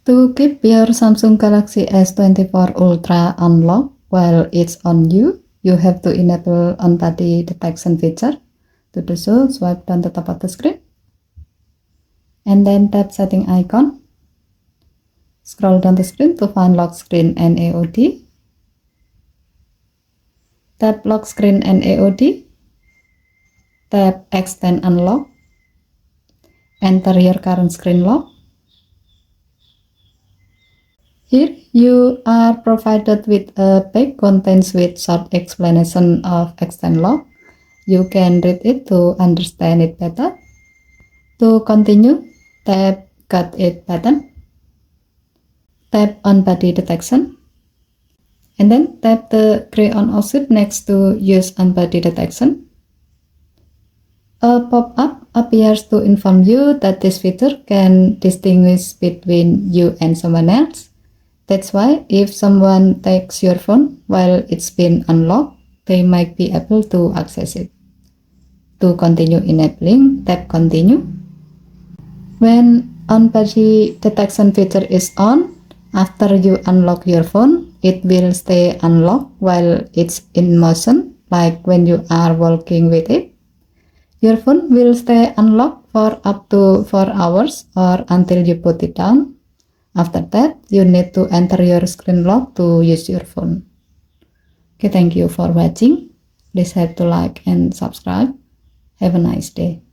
To keep your Samsung Galaxy S24 Ultra unlocked while it's on you, you have to enable on-body detection feature. To do so, swipe down the top of the screen and then tap setting icon. Scroll down the screen to find lock screen and AOD. Tap lock screen and AOD. Tap extend unlock. Enter your current screen lock. Here you are provided with a page contains with short explanation of extend lock. You can read it to understand it better. To continue, tap Got It button. Tap on body detection. And then tap the gray on-off switch next to Use on body detection. A pop-up appears to inform you that this feature can distinguish between you and someone else. That's why if someone takes your phone while it's been unlocked, they might be able to access it. To continue enabling, tap Continue. When on-body detection feature is on, after you unlock your phone, it will stay unlocked while it's in motion, like when you are walking with it. Your phone will stay unlocked for up to 4 hours or until you put it down. After that, you need to enter your screen lock to use your phone. Okay, thank you for watching. Please have to like and subscribe. Have a nice day.